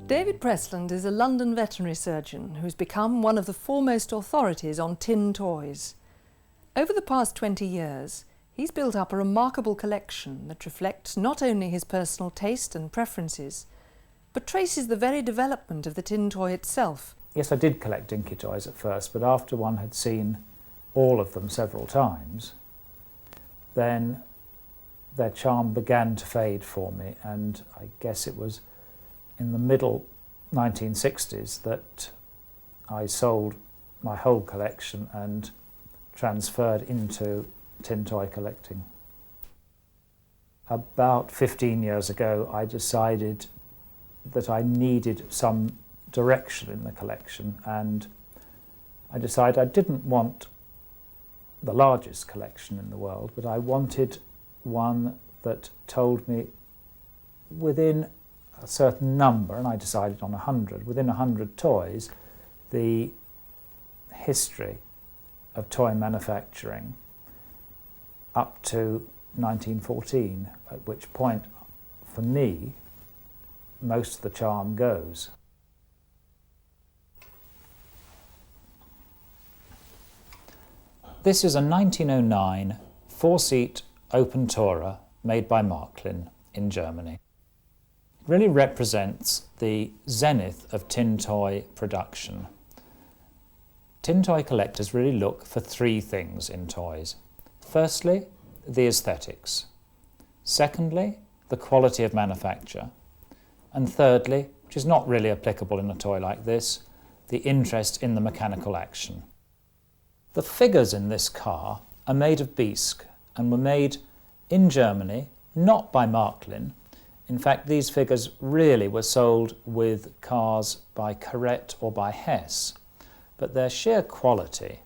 David Presland is a London veterinary surgeon who's become one of the foremost authorities on tin toys. Over the past 20 years, he's built up a remarkable collection that reflects not only his personal taste and preferences, but traces the very development of the tin toy itself. Yes, I did collect dinky toys at first, but after one had seen all of them several times, then their charm began to fade for me, and I guess it was in the middle 1960s that I sold my whole collection and transferred into tin toy collecting. About 15 years ago, I decided that I needed some direction in the collection, and I decided I didn't want the largest collection in the world, but I wanted one that told me within a certain number, and I decided on 100, within 100 toys, the history of toy manufacturing up to 1914, at which point, for me, most of the charm goes. This is a 1909 four-seat open tourer made by Marklin in Germany. It really represents the zenith of tin toy production. Tin toy collectors really look for three things in toys. Firstly, the aesthetics. Secondly, the quality of manufacture. And thirdly, which is not really applicable in a toy like this, the interest in the mechanical action. The figures in this car are made of bisque and were made in Germany, not by Marklin. In fact, these figures really were sold with cars by Corrette or by Hess, but their sheer quality,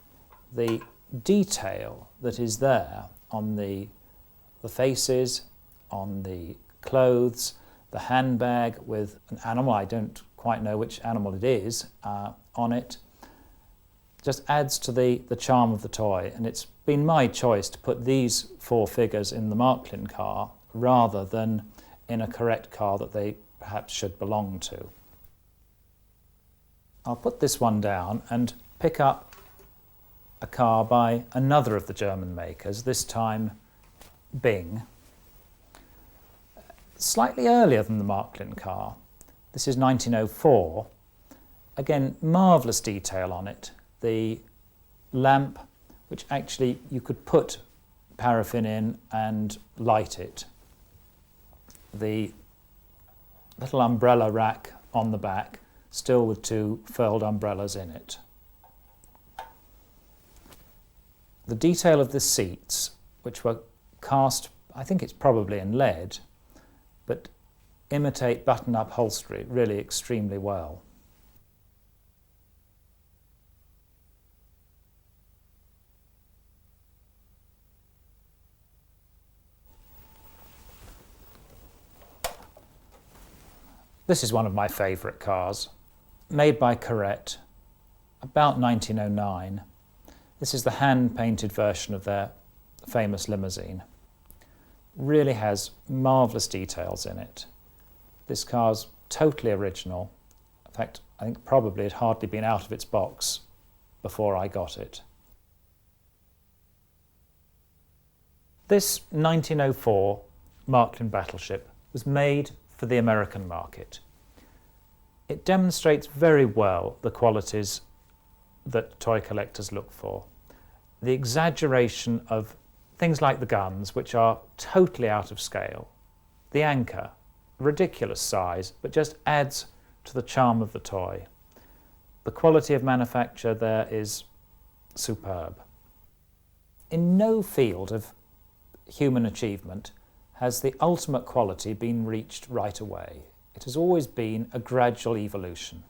the detail that is there on the faces, on the clothes, the handbag with an animal, I don't quite know which animal it is, on it, just adds to the charm of the toy. And it's been my choice to put these four figures in the Marklin car rather than in a Corrette car that they perhaps should belong to. I'll put this one down and pick up a car by another of the German makers, this time Bing. Slightly earlier than the Marklin car. This is 1904. Again, marvellous detail on it. The lamp, which actually you could put paraffin in and light it. The little umbrella rack on the back, still with two furled umbrellas in it. The detail of the seats, which were cast, I think it's probably in lead, but imitate button-up upholstery really extremely well. This is one of my favourite cars, made by Corrette, about 1909. This is the hand-painted version of their famous limousine. Really has marvellous details in it. This car's totally original. In fact, I think probably it had hardly been out of its box before I got it. This 1904 Marklin Battleship was made for the American market. It demonstrates very well the qualities that toy collectors look for. The exaggeration of things like the guns, which are totally out of scale. The anchor, ridiculous size, but just adds to the charm of the toy. The quality of manufacture there is superb. In no field of human achievement has the ultimate quality been reached right away. It has always been a gradual evolution.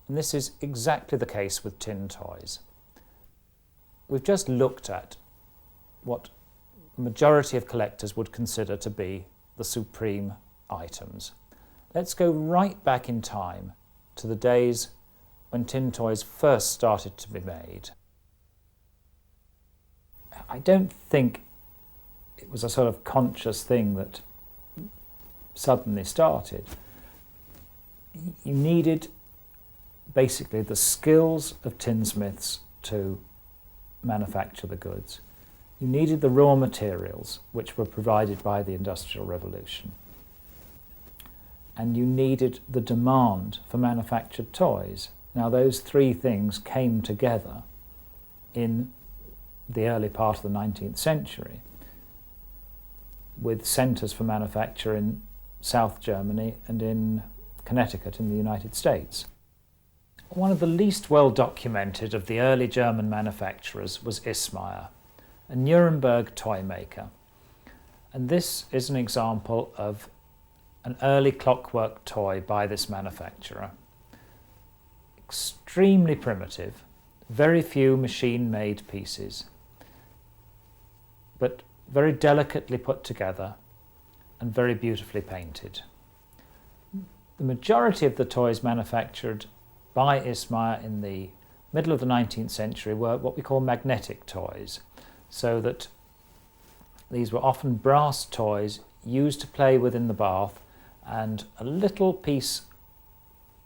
And this is exactly the case with tin toys. We've just looked at what the majority of collectors would consider to be the supreme items. Let's go right back in time to the days when tin toys first started to be made. I don't think it was a sort of conscious thing that suddenly started. you needed basically the skills of tinsmiths to manufacture the goods. You needed the raw materials, which were provided by the Industrial Revolution. And you needed the demand for manufactured toys. Now, those three things came together in the early part of the 19th century, with centres for manufacture in South Germany and in Connecticut in the United States. One of the least well documented of the early German manufacturers was Ismeyer, a Nuremberg toy maker. And this is an example of an early clockwork toy by this manufacturer. Extremely primitive, very few machine-made pieces, but very delicately put together and very beautifully painted. The majority of the toys manufactured by Ismeyer in the middle of the 19th century were what we call magnetic toys, so that these were often brass toys used to play within the bath, and a little piece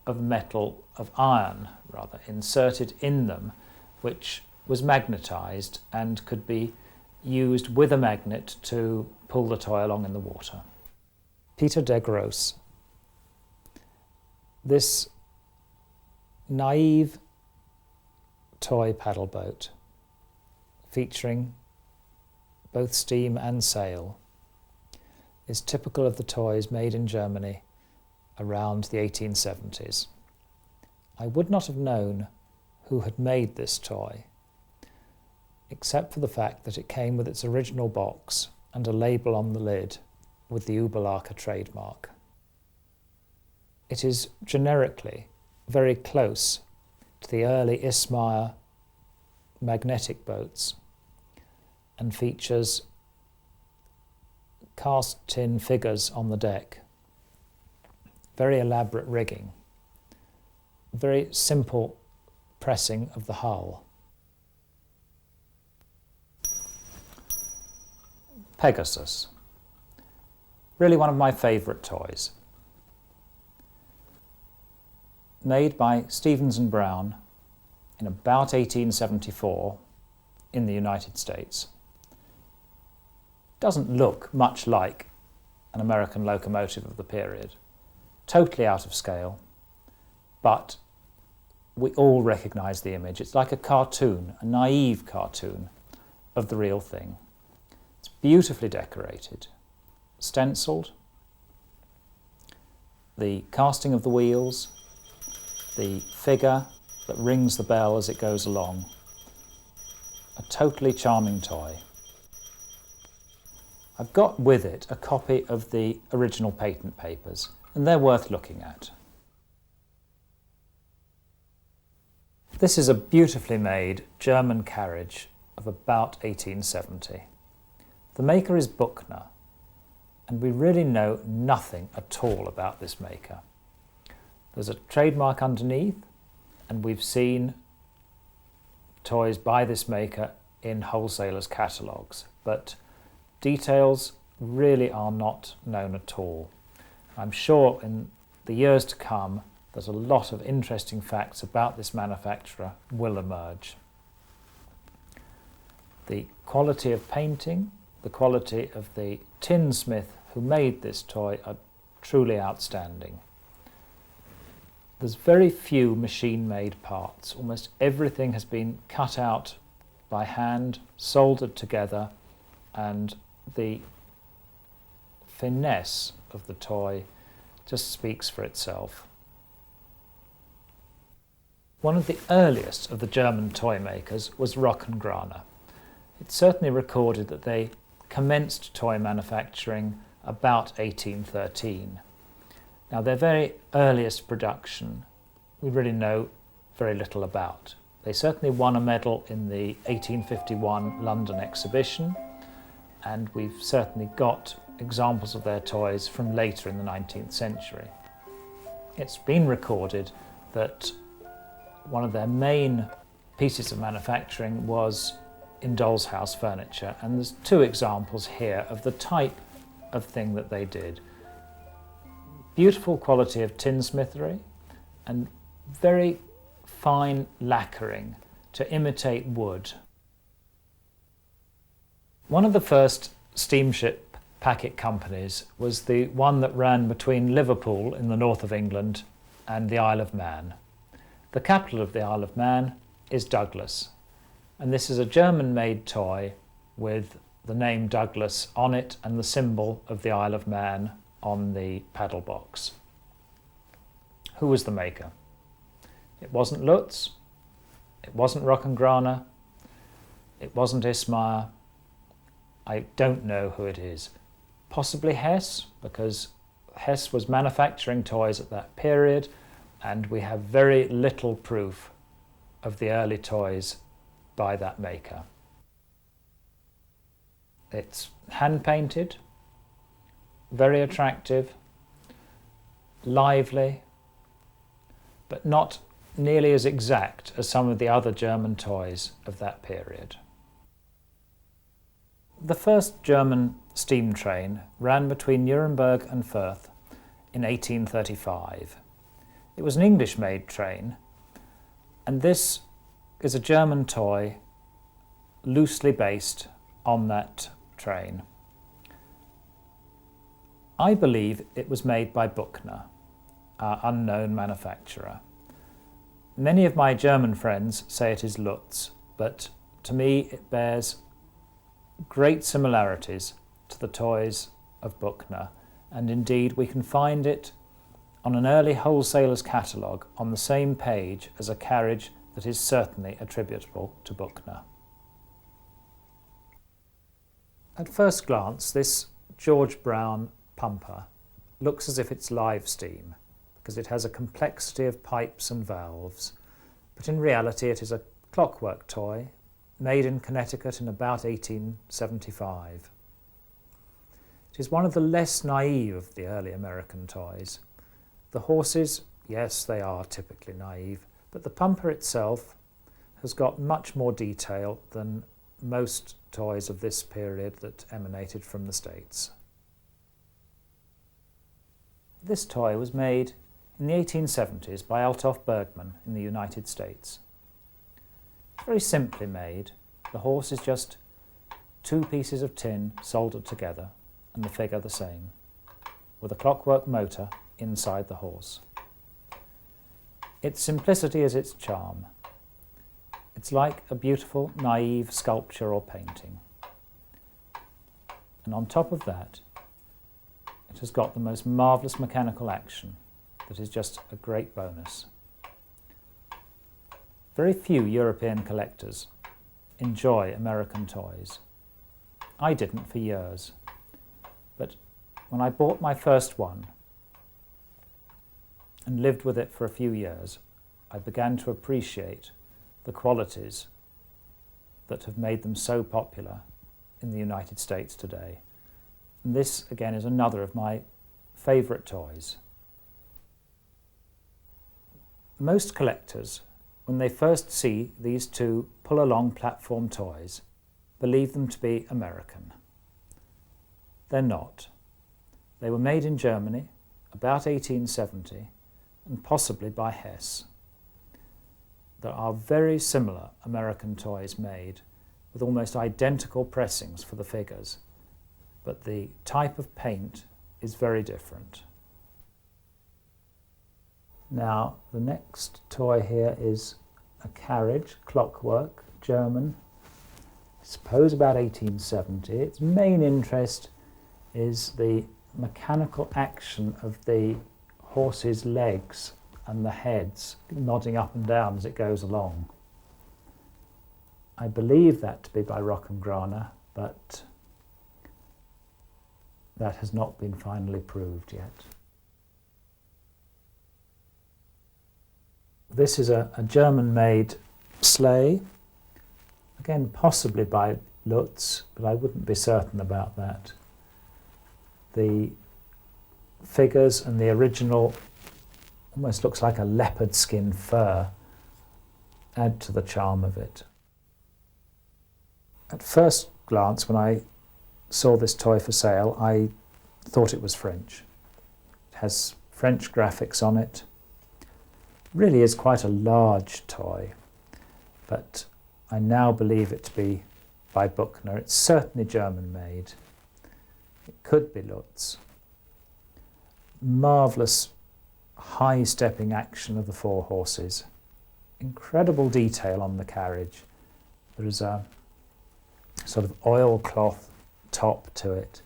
of metal, of iron rather, inserted in them, which was magnetized and could be used with a magnet to pull the toy along in the water. Peter de Gross. This naive toy paddle boat, featuring both steam and sail, is typical of the toys made in Germany around the 1870s. I would not have known who had made this toy, except for the fact that it came with its original box and a label on the lid with the Uberlacher trademark. It is generically very close to the early Ismeyer magnetic boats and features cast tin figures on the deck, very elaborate rigging, very simple pressing of the hull. Pegasus, really one of my favourite toys. Made by Stevens and Brown in about 1874 in the United States. Doesn't look much like an American locomotive of the period. Totally out of scale, but we all recognise the image. It's like a cartoon, a naive cartoon of the real thing. It's beautifully decorated, stencilled, the casting of the wheels, the figure that rings the bell as it goes along. A totally charming toy. I've got with it a copy of the original patent papers, and they're worth looking at. This is a beautifully made German carriage of about 1870. The maker is Buchner, and we really know nothing at all about this maker. There's a trademark underneath, and we've seen toys by this maker in wholesalers' catalogues, but details really are not known at all. I'm sure in the years to come that a lot of interesting facts about this manufacturer will emerge. The quality of painting, the quality of the tinsmith who made this toy are truly outstanding. There's very few machine-made parts. Almost everything has been cut out by hand, soldered together, and the finesse of the toy just speaks for itself. One of the earliest of the German toy makers was Rockengraner. It's certainly recorded that they commenced toy manufacturing about 1813. Now, their very earliest production we really know very little about. They certainly won a medal in the 1851 London exhibition, and we've certainly got examples of their toys from later in the 19th century. It's been recorded that one of their main pieces of manufacturing was in doll's house furniture, and there's two examples here of the type of thing that they did. beautiful quality of tinsmithery and very fine lacquering to imitate wood. One of the first steamship packet companies was the one that ran between Liverpool in the north of England and the Isle of Man. The capital of the Isle of Man is Douglas, and this is a German-made toy with the name Douglas on it and the symbol of the Isle of Man on the paddle box. Who was the maker? It wasn't Lutz, it wasn't Rockengrana, it wasn't Ismeyer. I don't know who it is. Possibly Hess, because Hess was manufacturing toys at that period, and we have very little proof of the early toys by that maker. It's hand-painted, very attractive, lively, but not nearly as exact as some of the other German toys of that period. The first German steam train ran between Nuremberg and Fürth in 1835. It was an English-made train, and this is a German toy loosely based on that train. I believe it was made by Buchner, our unknown manufacturer. Many of my German friends say it is Lutz, but to me it bears great similarities to the toys of Buchner, and indeed we can find it on an early wholesaler's catalogue on the same page as a carriage that is certainly attributable to Buchner. At first glance, this George Brown pumper looks as if it's live steam, because it has a complexity of pipes and valves, but in reality it is a clockwork toy made in Connecticut in about 1875. It is one of the less naive of the early American toys. The horses, yes, they are typically naive, but the pumper itself has got much more detail than most toys of this period that emanated from the States. This toy was made in the 1870s by Althoff Bergman in the United States. Very simply made. The horse is just two pieces of tin soldered together and the figure the same, with a clockwork motor inside the horse. Its simplicity is its charm. It's like a beautiful, naive sculpture or painting. And on top of that, it has got the most marvellous mechanical action that is just a great bonus. Very few European collectors enjoy American toys. I didn't for years, but when I bought my first one and lived with it for a few years, I began to appreciate the qualities that have made them so popular in the United States today. And this, again, is another of my favourite toys. Most collectors, when they first see these two pull-along platform toys, believe them to be American. They're not. They were made in Germany about 1870 and possibly by Hess. There are very similar American toys made with almost identical pressings for the figures, but the type of paint is very different. Now, the next toy here is a carriage, clockwork, German, I suppose about 1870. Its main interest is the mechanical action of the horse's legs and the heads nodding up and down as it goes along. I believe that to be by Rockengrana, but that has not been finally proved yet. This is a German-made sleigh, again possibly by Lutz, but I wouldn't be certain about that. The figures and the original almost looks like a leopard skin fur add to the charm of it. At first glance, when I saw this toy for sale, I thought it was French. It has French graphics on it. Really is quite a large toy, but I now believe it to be by Buchner. It's certainly German made. It could be Lutz. Marvellous high stepping action of the four horses. Incredible detail on the carriage. There is a sort of oilcloth top to it,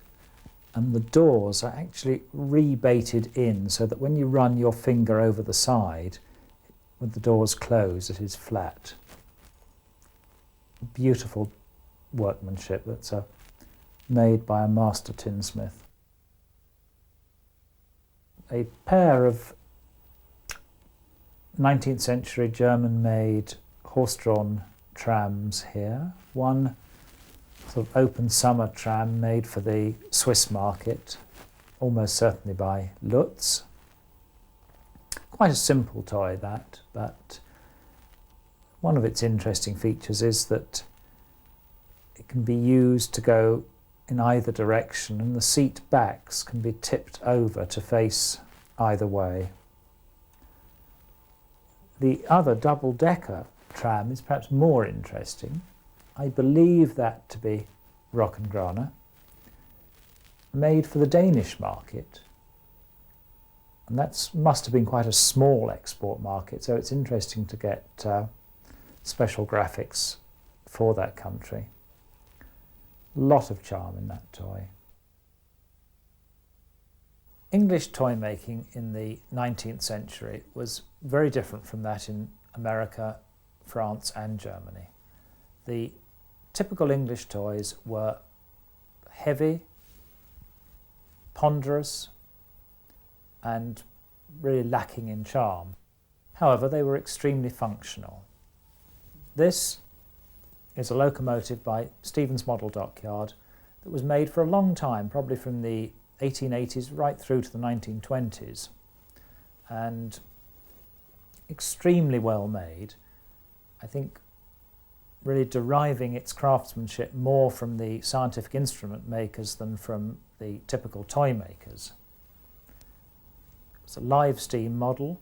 and the doors are actually rebaited in so that when you run your finger over the side with the doors closed it is flat. Beautiful workmanship that's made by a master tinsmith. A pair of 19th century German-made horse-drawn trams here. One sort of open summer tram made for the Swiss market, almost certainly by Lutz. Quite a simple toy that, but one of its interesting features is that it can be used to go in either direction, and the seat backs can be tipped over to face either way. The other double-decker tram is perhaps more interesting. I believe that to be Rockengraner, made for the Danish market. And that must have been quite a small export market, so it's interesting to get special graphics for that country. Lot of charm in that toy. English toy making in the 19th century was very different from that in America, France and Germany. The typical English toys were heavy, ponderous and really lacking in charm. However, they were extremely functional. This is a locomotive by Stevens Model Dockyard that was made for a long time, probably from the 1880s right through to the 1920s, and extremely well made. I think really deriving its craftsmanship more from the scientific instrument makers than from the typical toy makers. It's a live steam model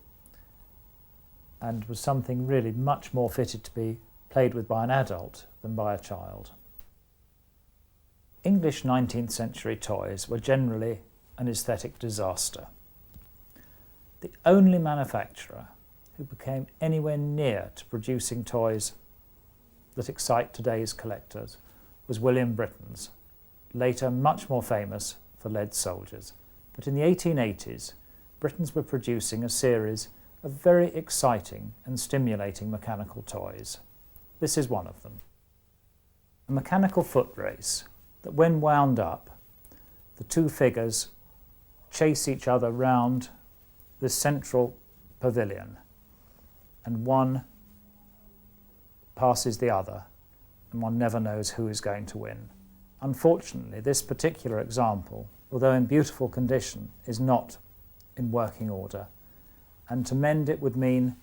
and was something really much more fitted to be played with by an adult than by a child. English 19th century toys were generally an aesthetic disaster. The only manufacturer who became anywhere near to producing toys that excite today's collectors was William Britten's, later much more famous for Lead Soldiers. But in the 1880s, Britten's were producing a series of very exciting and stimulating mechanical toys. This is one of them. A mechanical foot race that, when wound up, the two figures chase each other round the central pavilion, and one passes the other, and one never knows who is going to win. Unfortunately, this particular example, although in beautiful condition, is not in working order, and to mend it would mean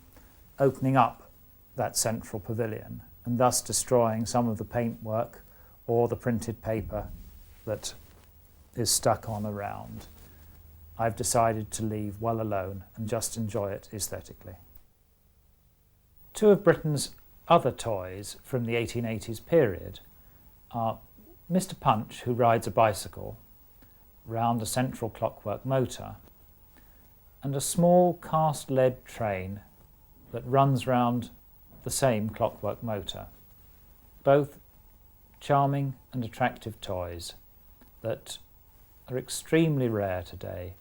opening up that central pavilion and thus destroying some of the paintwork or the printed paper that is stuck on around. I've decided to leave well alone and just enjoy it aesthetically. Two of Britain's other toys from the 1880s period are Mr. Punch, who rides a bicycle round a central clockwork motor, and a small cast lead train that runs round the same clockwork motor. Both charming and attractive toys that are extremely rare today,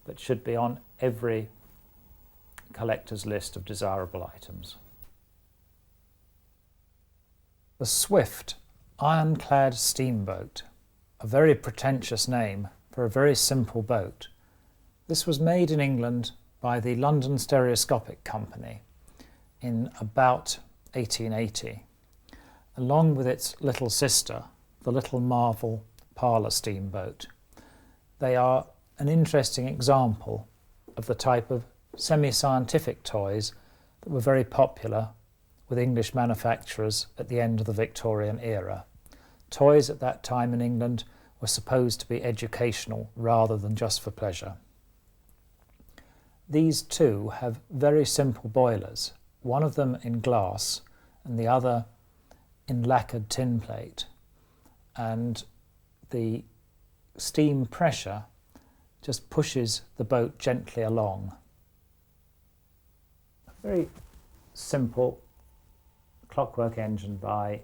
but should be on every collector's list of desirable items. The Swift Iron-Clad Steamboat, a very pretentious name for a very simple boat. This was made in England by the London Stereoscopic Company in about 1880, along with its little sister, the Little Marvel parlour steamboat. They are an interesting example of the type of semi-scientific toys that were very popular with English manufacturers at the end of the Victorian era. Toys at that time in England were supposed to be educational rather than just for pleasure. these two have very simple boilers, one of them in glass and the other in lacquered tin plate, and the steam pressure just pushes the boat gently along. A very simple Clockwork Engine by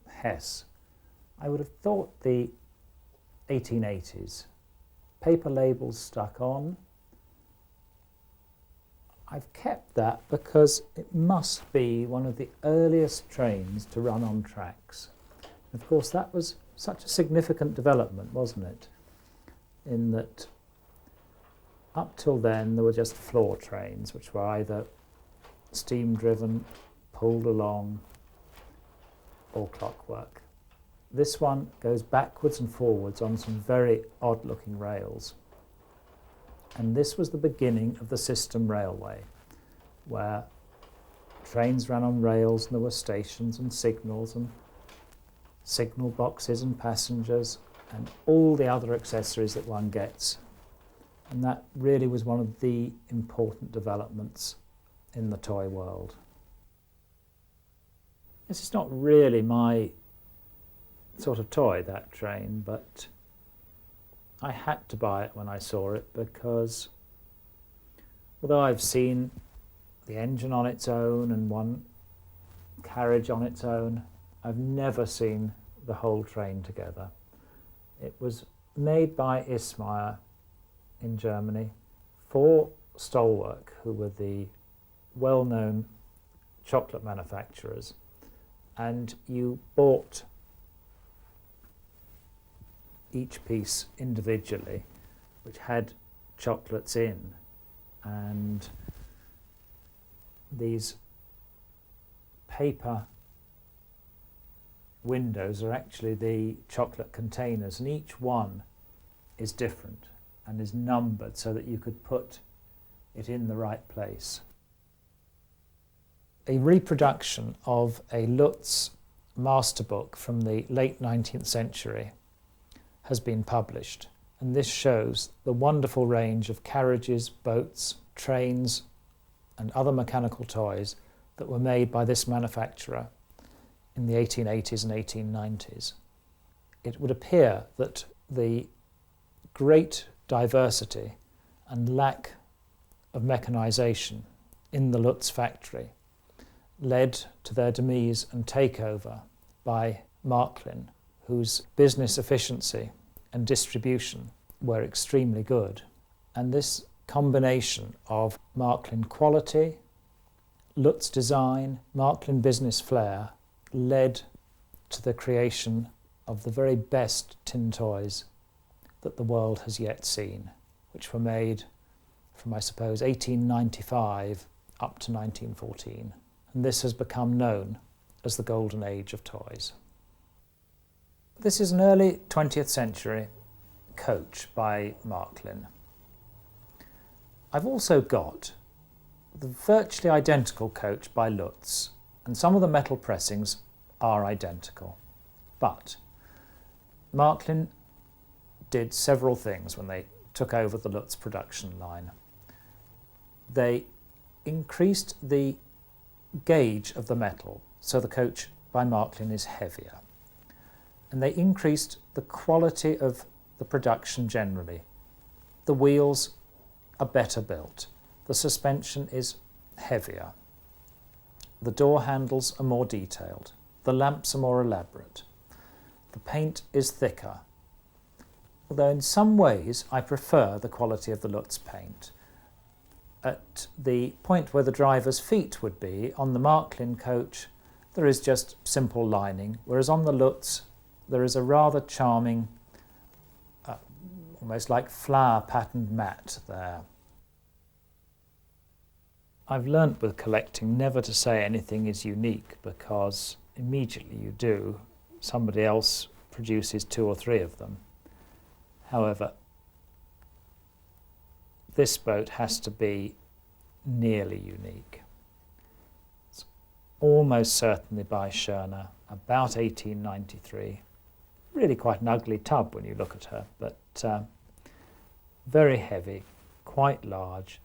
Hess. I would have thought the 1880s. Paper labels stuck on. I've kept that because it must be one of the earliest trains to run on tracks. Of course, that was such a significant development, wasn't it? In that up till then there were just floor trains, which were either steam driven, pulled along, or clockwork. This one goes backwards and forwards on some very odd looking rails. And this was the beginning of the system railway, where trains ran on rails and there were stations and signal boxes and passengers and all the other accessories that one gets. And that really was one of the important developments in the toy world. This is not really my sort of toy, that train, but I had to buy it when I saw it because although I've seen the engine on its own and one carriage on its own, I've never seen the whole train together. It was made by Ismeyer in Germany for Stolwerk, who were the well-known chocolate manufacturers, and you bought each piece individually, which had chocolates in, and these paper windows are actually the chocolate containers, and each one is different and is numbered so that you could put it in the right place. A reproduction of a Lutz master book from the late 19th century has been published, and this shows the wonderful range of carriages, boats, trains and other mechanical toys that were made by this manufacturer in the 1880s and 1890s. It would appear that the great diversity and lack of mechanisation in the Lutz factory led to their demise and takeover by Marklin, whose business efficiency and distribution were extremely good. And this combination of Marklin quality, Lutz design, Marklin business flair led to the creation of the very best tin toys that the world has yet seen, which were made from, I suppose, 1895 up to 1914. And this has become known as the golden age of toys. This is an early 20th century coach by Marklin. I've also got the virtually identical coach by Lutz, and some of the metal pressings are identical. But Marklin did several things when they took over the Lutz production line. They increased the gauge of the metal, so the coach by Marklin is heavier. And they increased the quality of the production generally. The wheels are better built. The suspension is heavier. The door handles are more detailed. The lamps are more elaborate. The paint is thicker. Although in some ways I prefer the quality of the Lutz paint. At the point where the driver's feet would be, on the Marklin coach, there is just simple lining, whereas on the Lutz there is a rather charming, almost like flower patterned mat there. I've learnt with collecting never to say anything is unique, because immediately you do, somebody else produces 2 or 3 of them. However, this boat has to be nearly unique. It's almost certainly by Schörner, about 1893. Really quite an ugly tub when you look at her, but very heavy, quite large,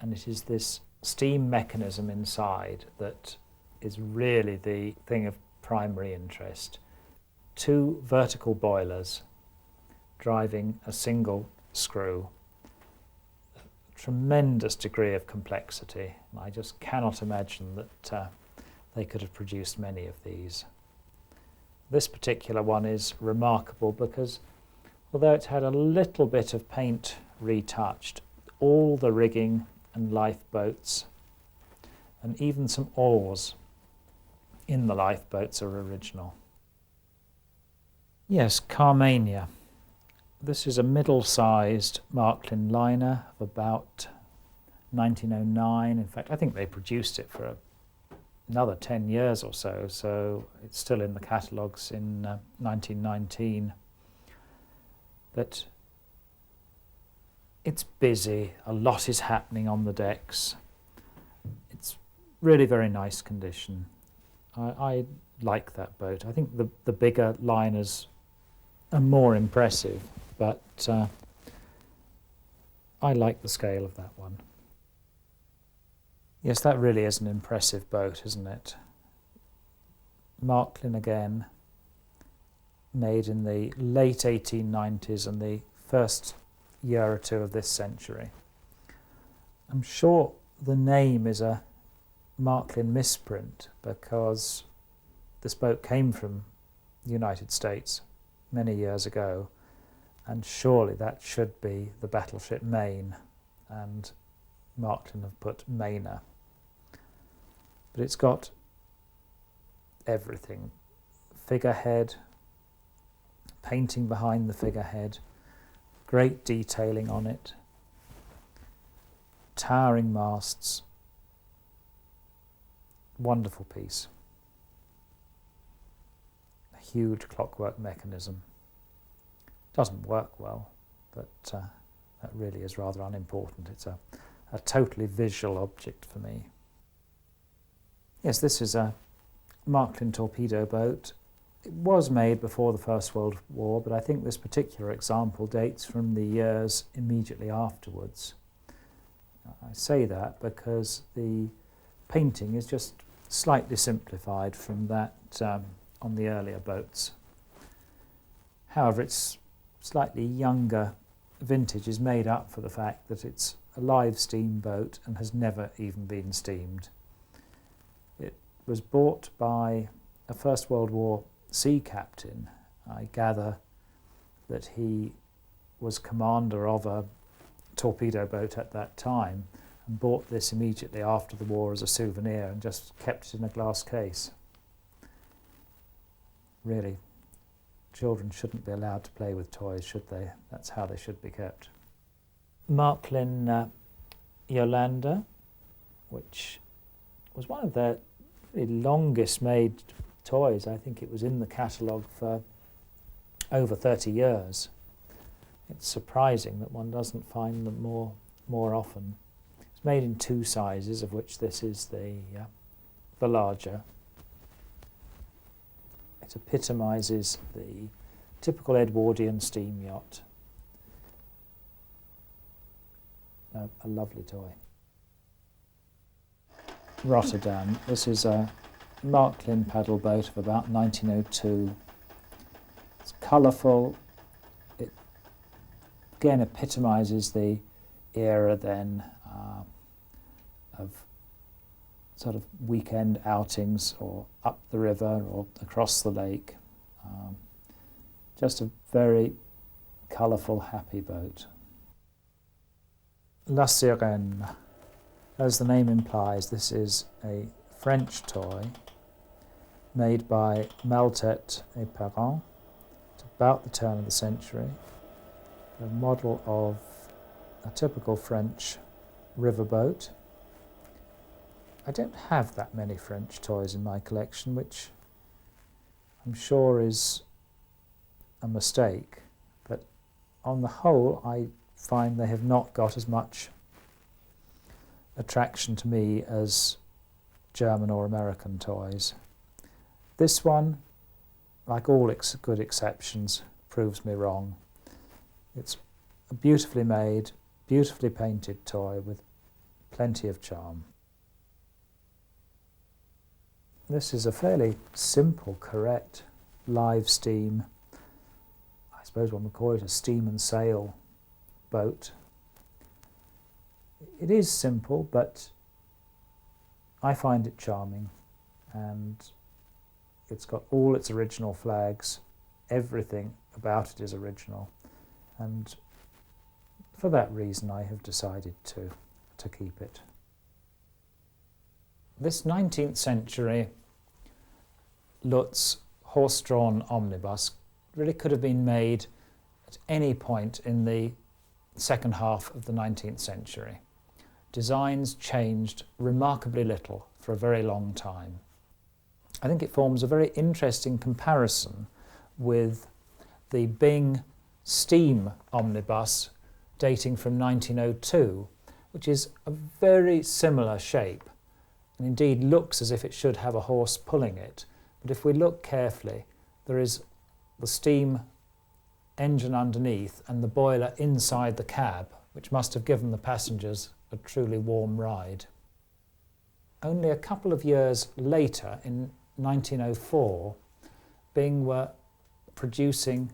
and it is this steam mechanism inside that is really the thing of primary interest. 2 vertical boilers driving a single screw. A tremendous degree of complexity. I just cannot imagine that they could have produced many of these. This particular one is remarkable because although it had a little bit of paint retouched, all the rigging and lifeboats and even some oars in the lifeboats are original. Yes, Carmania. This is a middle-sized Marklin liner of about 1909. In fact, I think they produced it for another 10 years or so, so it's still in the catalogues in 1919. But it's busy, a lot is happening on the decks. It's really very nice condition. I like that boat. I think the bigger liners are more impressive, but I like the scale of that one. Yes, that really is an impressive boat, isn't it? Marklin again, made in the late 1890s and the first year or two of this century. I'm sure the name is a Marklin misprint because this boat came from the United States many years ago, and surely that should be the Battleship Maine, and Marklin have put Mainer. But it's got everything. Figurehead, painting behind the figurehead, great detailing on it, towering masts, wonderful piece. A huge clockwork mechanism. Doesn't work well, but that really is rather unimportant. It's a totally visual object for me. Yes, this is a Marklin torpedo boat. It was made before the First World War, but I think this particular example dates from the years immediately afterwards. I say that because the painting is just slightly simplified from that on the earlier boats. However, its slightly younger vintage is made up for the fact that it's a live steamboat and has never even been steamed. It was bought by a First World War sea captain. I gather that he was commander of a torpedo boat at that time and bought this immediately after the war as a souvenir and just kept it in a glass case. Really, children shouldn't be allowed to play with toys, should they? That's how they should be kept. Marklin Yolanda, which was one of their really longest made toys. I think it was in the catalogue for over 30 years. It's surprising that one doesn't find them more often. It's made in 2 sizes, of which this is the larger. It epitomises the typical Edwardian steam yacht. A lovely toy. Rotterdam. This is a Marklin paddle boat of about 1902. It's colourful. It again epitomises the era then of sort of weekend outings or up the river or across the lake. Just a very colourful, happy boat. La Sirène. As the name implies, this is a French toy made by Maltet et Parent at about the turn of the century. A model of a typical French riverboat. I don't have that many French toys in my collection, which I'm sure is a mistake, but on the whole I find they have not got as much attraction to me as German or American toys. This one, like all good exceptions, proves me wrong. It's a beautifully made, beautifully painted toy with plenty of charm. This is a fairly simple, correct, live steam, I suppose one would call it a steam and sail boat. It is simple, but I find it charming, and it's got all its original flags. Everything about it is original, and for that reason I have decided to keep it. This 19th century Lutz horse-drawn omnibus really could have been made at any point in the second half of the 19th century. Designs changed remarkably little for a very long time. I think it forms a very interesting comparison with the Bing steam omnibus dating from 1902, which is a very similar shape and indeed looks as if it should have a horse pulling it. But if we look carefully, there is the steam engine underneath and the boiler inside the cab, which must have given the passengers a truly warm ride. Only a couple of years later, in 1904, Bing were producing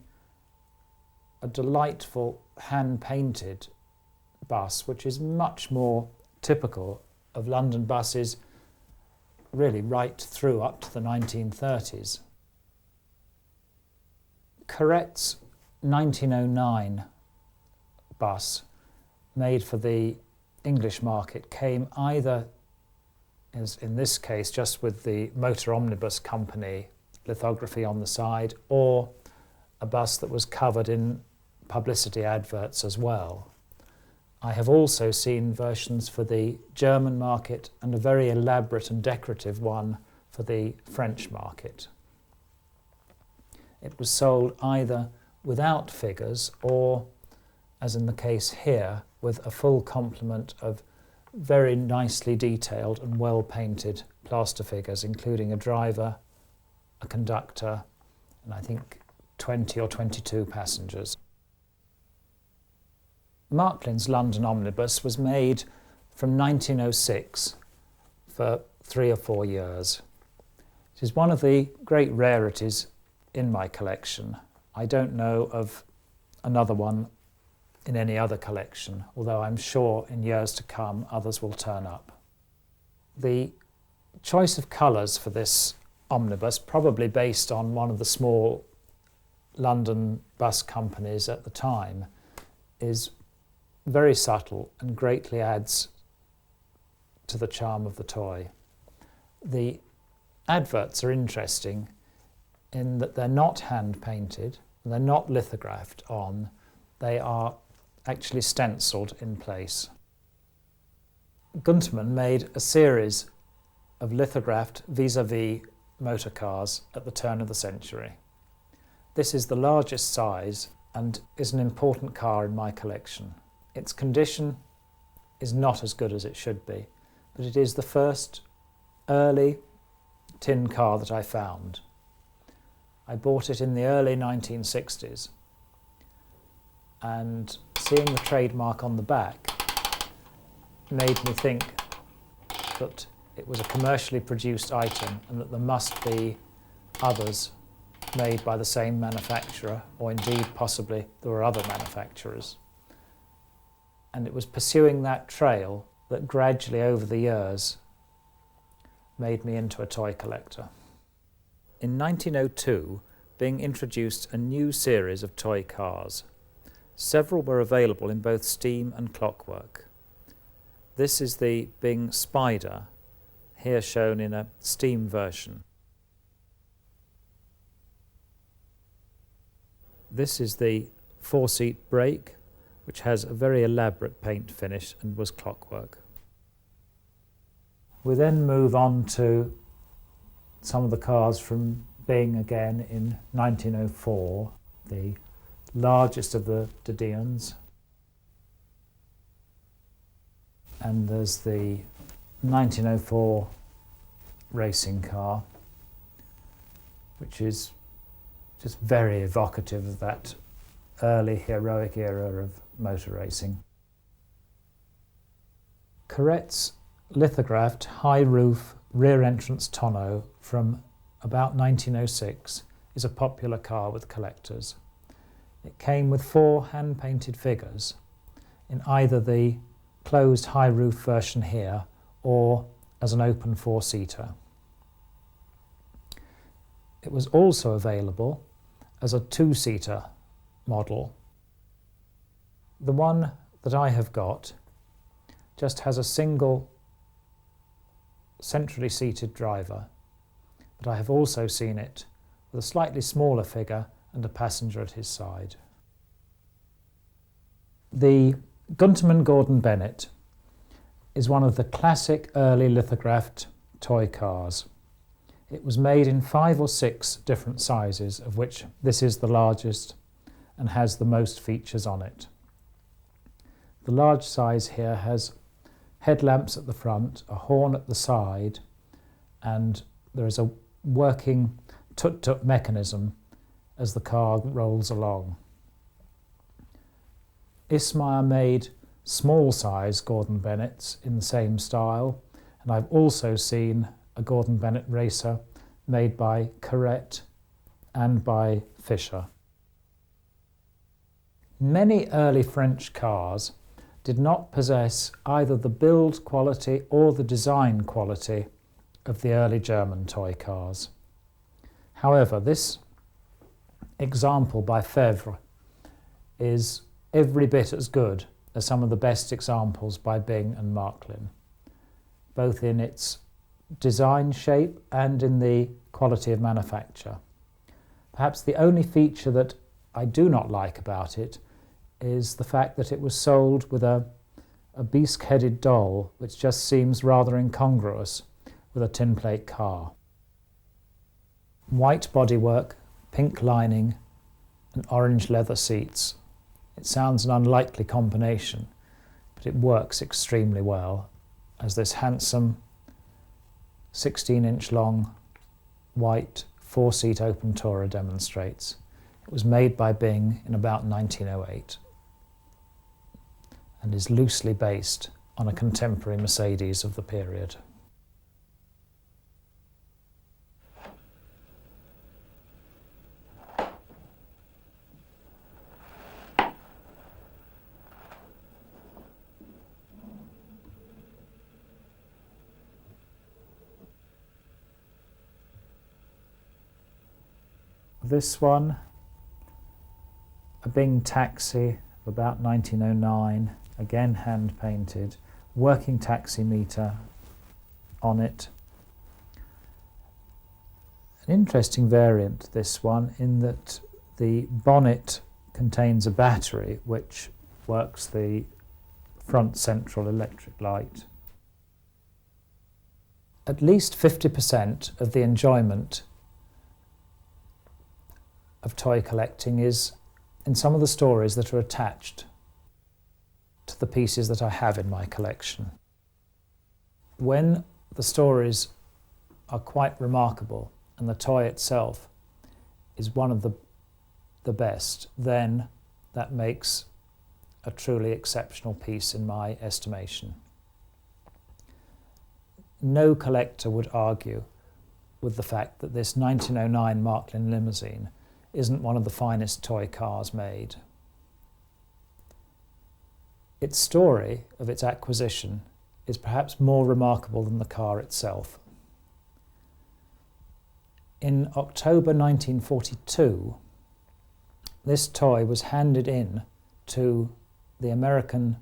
a delightful hand-painted bus, which is much more typical of London buses really right through up to the 1930s. Corret's 1909 bus, made for the English market, came either, as in this case, just with the Motor Omnibus Company lithography on the side, or a bus that was covered in publicity adverts as well. I have also seen versions for the German market and a very elaborate and decorative one for the French market. It was sold either without figures or, as in the case here, with a full complement of very nicely detailed and well painted plaster figures, including a driver, a conductor, and I think 20 or 22 passengers. Marklin's London Omnibus was made from 1906 for 3 or 4 years. It is one of the great rarities in my collection. I don't know of another one in any other collection, although I'm sure in years to come others will turn up. The choice of colours for this omnibus, probably based on one of the small London bus companies at the time, is very subtle and greatly adds to the charm of the toy. The adverts are interesting in that they're not hand painted, they're not lithographed on, they are actually stenciled in place. Gunterman made a series of lithographed vis-a-vis motor cars at the turn of the century. This is the largest size and is an important car in my collection. Its condition is not as good as it should be, but it is the first early tin car that I found. I bought it in the early 1960s, and seeing the trademark on the back made me think that it was a commercially produced item and that there must be others made by the same manufacturer, or indeed possibly there were other manufacturers. And it was pursuing that trail that gradually over the years made me into a toy collector. In 1902, Bing introduced a new series of toy cars. Several were available in both steam and clockwork. This is the Bing Spider, here shown in a steam version. This is the 4-seat brake, which has a very elaborate paint finish and was clockwork. We then move on to some of the cars from Bing again in 1904, the largest of the Didions. And there's the 1904 racing car, which is just very evocative of that early heroic era of motor racing. Corret's lithographed high roof rear entrance tonneau from about 1906 is a popular car with collectors. It came with 4 hand-painted figures in either the closed high roof version here or as an open 4-seater. It was also available as a 2-seater model. The one that I have got just has a single centrally seated driver, but I have also seen it with a slightly smaller figure and a passenger at his side. The Gunterman Gordon Bennett is one of the classic early lithographed toy cars. It was made in 5 or 6 different sizes, of which this is the largest and has the most features on it. The large size here has headlamps at the front, a horn at the side, and there is a working tut-tut mechanism as the car rolls along. Ismeyer made small size Gordon Bennetts in the same style, and I've also seen a Gordon Bennett racer made by Corret and by Fischer. Many early French cars did not possess either the build quality or the design quality of the early German toy cars. However, this example by Fevre is every bit as good as some of the best examples by Bing and Marklin, both in its design shape and in the quality of manufacture. Perhaps the only feature that I do not like about it is the fact that it was sold with a bisque-headed doll, which just seems rather incongruous with a tin plate car. White bodywork, pink lining and orange leather seats. It sounds an unlikely combination, but it works extremely well, as this handsome 16-inch long white 4-seat open tourer demonstrates. It was made by Bing in about 1908 and is loosely based on a contemporary Mercedes of the period. This one, a Bing taxi of about 1909, again hand painted, working taximeter on it. An interesting variant, this one, in that the bonnet contains a battery which works the front central electric light. At least 50% of the enjoyment of toy collecting is in some of the stories that are attached to the pieces that I have in my collection. When the stories are quite remarkable and the toy itself is one of the best, then that makes a truly exceptional piece in my estimation. No collector would argue with the fact that this 1909 Marklin limousine isn't one of the finest toy cars made. Its story of its acquisition is perhaps more remarkable than the car itself. In October 1942, this toy was handed in to the American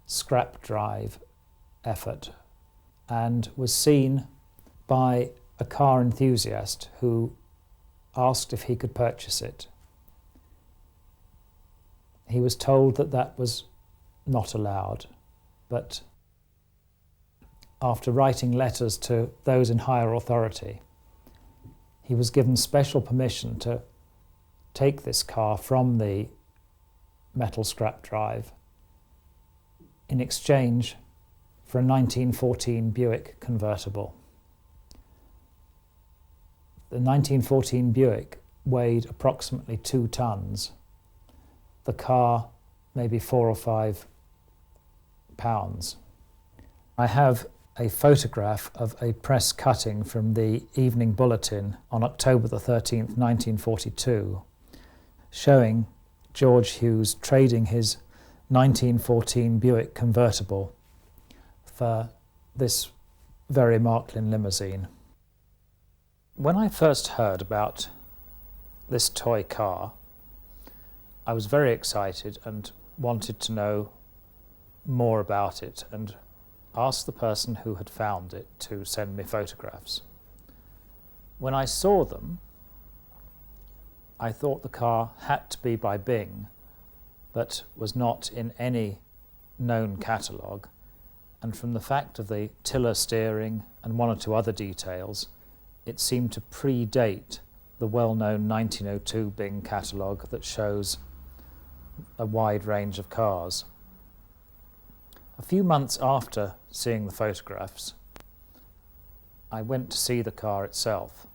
scrap drive effort and was seen by a car enthusiast who asked if he could purchase it. He was told that that was not allowed, but after writing letters to those in higher authority, he was given special permission to take this car from the metal scrap drive in exchange for a 1914 Buick convertible. The 1914 Buick weighed approximately 2 tons. The car maybe 4 or 5 pounds. I have a photograph of a press cutting from the Evening Bulletin on October the 13th, 1942, showing George Hughes trading his 1914 Buick convertible for this very Marklin limousine. When I first heard about this toy car, I was very excited and wanted to know more about it, and asked the person who had found it to send me photographs. When I saw them, I thought the car had to be by Bing, but was not in any known catalogue, and from the fact of the tiller steering and one or two other details, it seemed to predate the well-known 1902 Bing catalogue that shows a wide range of cars. A few months after seeing the photographs, I went to see the car itself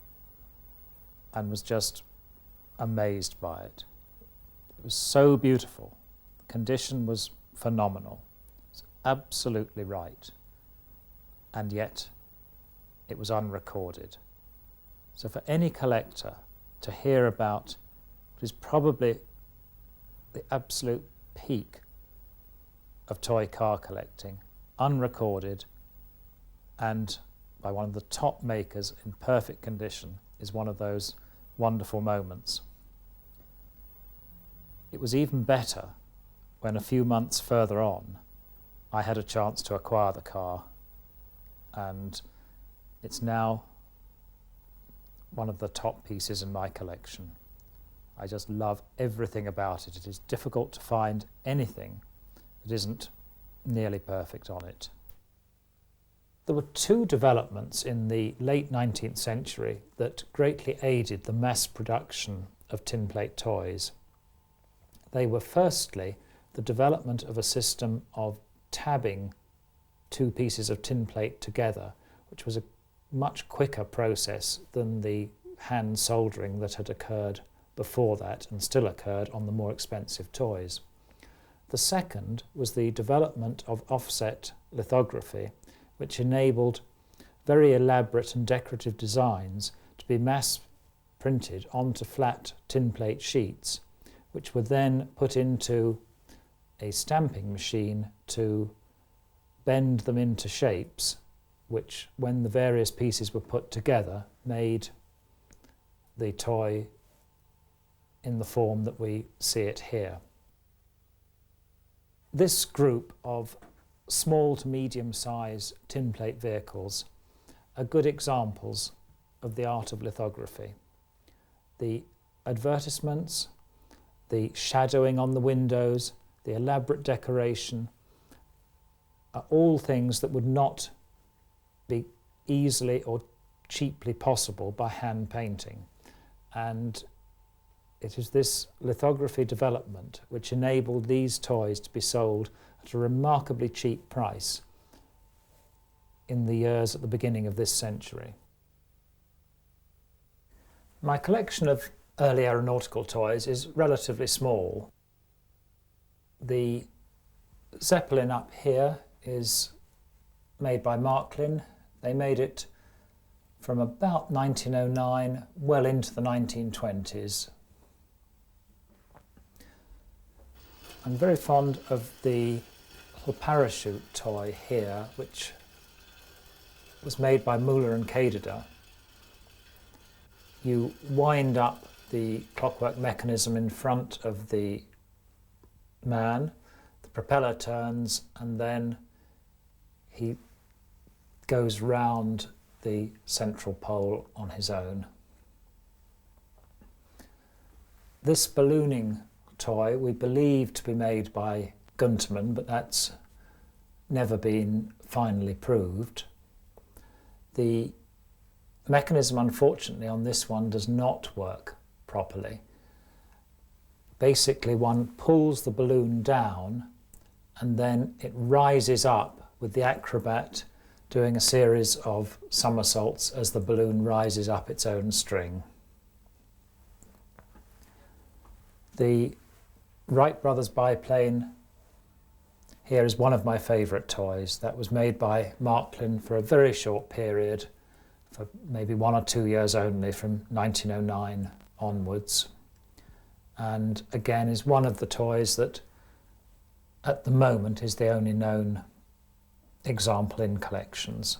and was just amazed by it. It was so beautiful. The condition was phenomenal. It was absolutely right. And yet it was unrecorded. So for any collector to hear about what is probably the absolute peak of toy car collecting, unrecorded, and by one of the top makers in perfect condition, is one of those wonderful moments. It was even better when a few months further on I had a chance to acquire the car, and it's now one of the top pieces in my collection. I just love everything about it. It is difficult to find anything that isn't nearly perfect on it. There were two developments in the late 19th century that greatly aided the mass production of tin plate toys. They were firstly the development of a system of tabbing two pieces of tin plate together, which was a much quicker process than the hand soldering that had occurred before that and still occurred on the more expensive toys. The second was the development of offset lithography, which enabled very elaborate and decorative designs to be mass printed onto flat tin plate sheets, which were then put into a stamping machine to bend them into shapes, which, when the various pieces were put together, made the toy in the form that we see it here. This group of small to medium-sized tin plate vehicles are good examples of the art of lithography. The advertisements, the shadowing on the windows, the elaborate decoration are all things that would not be easily or cheaply possible by hand painting. And it is this lithography development which enabled these toys to be sold at a remarkably cheap price in the years at the beginning of this century. My collection of early aeronautical toys is relatively small. The Zeppelin up here is made by Marklin. They made it from about 1909 well into the 1920s. I'm very fond of the little parachute toy here, which was made by Muller and Kadeder. You wind up the clockwork mechanism in front of the man, the propeller turns, and then he goes round the central pole on his own. This ballooning toy we believe to be made by Gunterman, but that's never been finally proved. The mechanism, unfortunately, on this one does not work properly. Basically, one pulls the balloon down and then it rises up with the acrobat doing a series of somersaults as the balloon rises up its own string. The Wright Brothers biplane here is one of my favourite toys that was made by Marklin for a very short period, for maybe 1 or 2 years only, from 1909 onwards. And again is one of the toys that at the moment is the only known example in collections.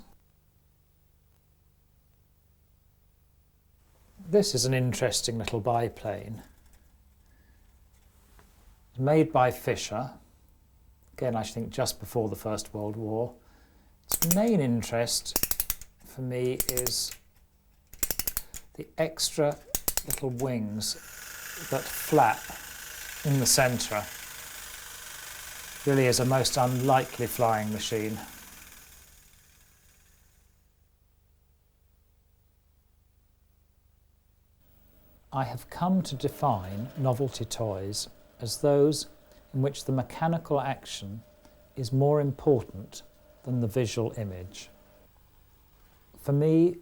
This is an interesting little biplane, made by Fisher, again I think just before the First World War. Its main interest for me is the extra little wings that flap in the centre. Really is a most unlikely flying machine. I have come to define novelty toys as those in which the mechanical action is more important than the visual image. For me,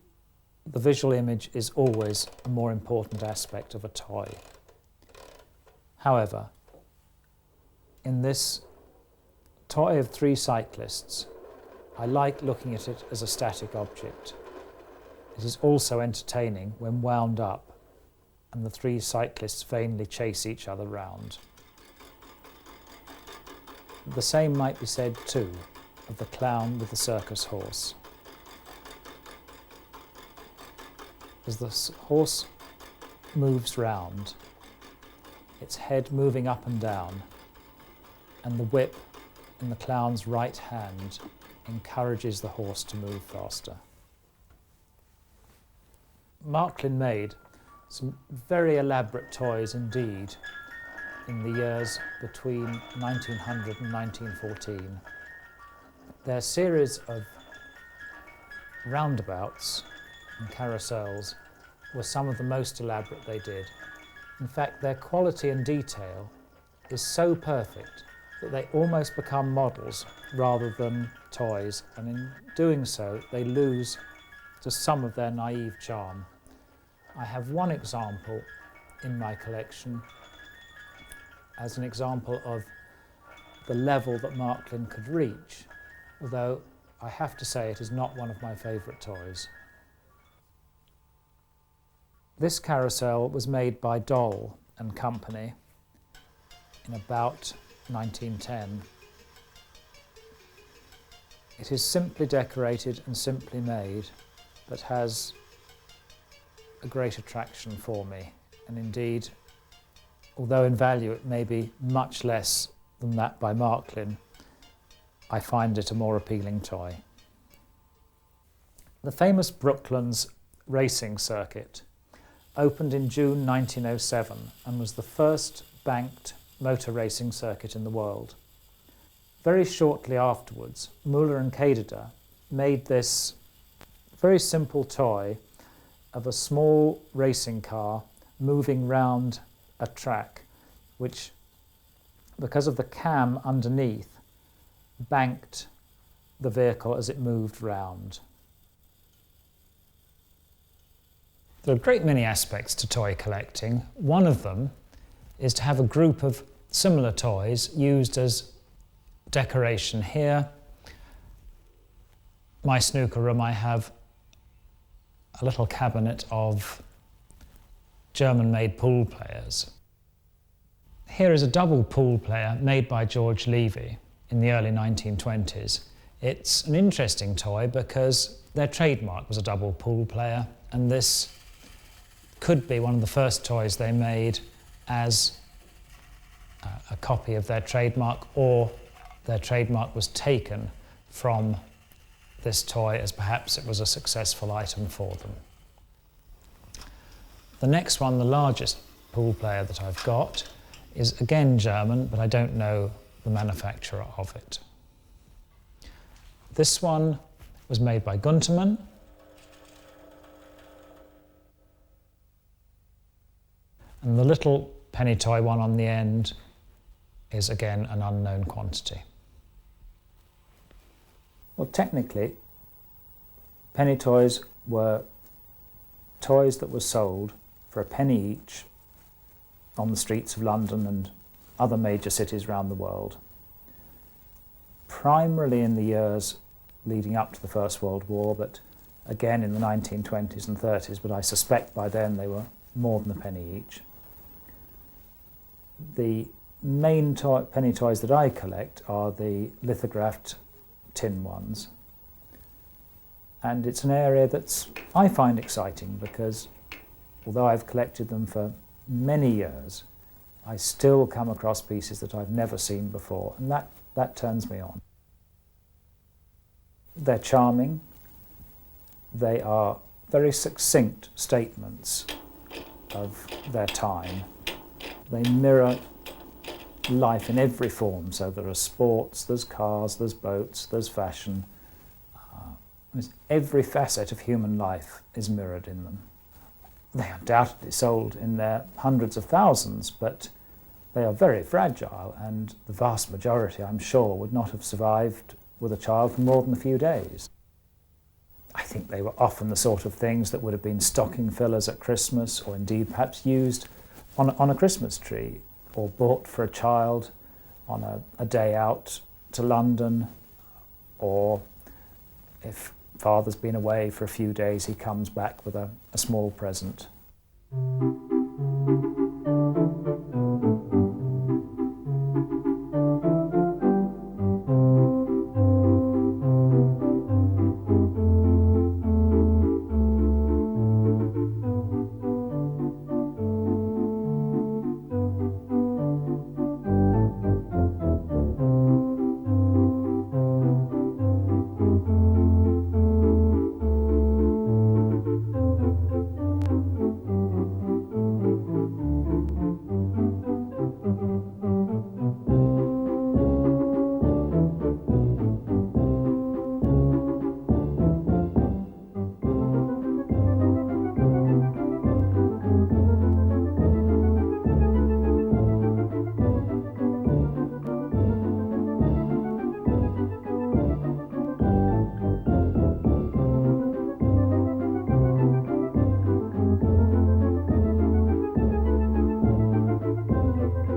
the visual image is always a more important aspect of a toy. However, in this toy of 3 cyclists, I like looking at it as a static object. It is also entertaining when wound up and the 3 cyclists vainly chase each other round. The same might be said too of the clown with the circus horse. As the horse moves round, its head moving up and down, and the whip in the clown's right hand encourages the horse to move faster. Marklin made some very elaborate toys indeed in the years between 1900 and 1914. Their series of roundabouts and carousels were some of the most elaborate they did. In fact, their quality and detail is so perfect that they almost become models rather than toys, and in doing so they lose just some of their naive charm. I have one example in my collection as an example of the level that Marklin could reach, although I have to say it is not one of my favourite toys. This carousel was made by Doll and Company in about 1910. It is simply decorated and simply made, but has a great attraction for me, and indeed, although in value it may be much less than that by Marklin, I find it a more appealing toy. The famous Brooklands racing circuit opened in June 1907 and was the first banked motor racing circuit in the world. Very shortly afterwards, Müller and Kededer made this very simple toy of a small racing car moving round a track, which, because of the cam underneath, banked the vehicle as it moved round. There are a great many aspects to toy collecting. One of them is to have a group of similar toys used as decoration. Here, my snooker room, I have a little cabinet of German-made pool players. Here is a double pool player made by George Levy in the early 1920s. It's an interesting toy because their trademark was a double pool player, and this could be one of the first toys they made as a copy of their trademark, or their trademark was taken from this toy as perhaps it was a successful item for them. The next one, the largest pool player that I've got, is again German, but I don't know the manufacturer of it. This one was made by Gunterman. And the little penny toy one on the end is again an unknown quantity. Well, technically, penny toys were toys that were sold for a penny each on the streets of London and other major cities around the world. primarily in the years leading up to the First World War, but again in the 1920s and 30s, but I suspect by then they were more than a penny each. The main penny toys that I collect are the lithographed tin ones. And it's an area that I find exciting because although I've collected them for many years, I still come across pieces that I've never seen before, and that turns me on. They're charming. They are very succinct statements of their time. They mirror life in every form, so there are sports, there's cars, there's boats, there's fashion. Every facet of human life is mirrored in them. They are undoubtedly sold in their hundreds of thousands, but they are very fragile, and the vast majority, I'm sure, would not have survived with a child for more than a few days. I think they were often the sort of things that would have been stocking fillers at Christmas, or indeed perhaps used on a Christmas tree, or bought for a child on a day out to London, or if father's been away for a few days, he comes back with a small present.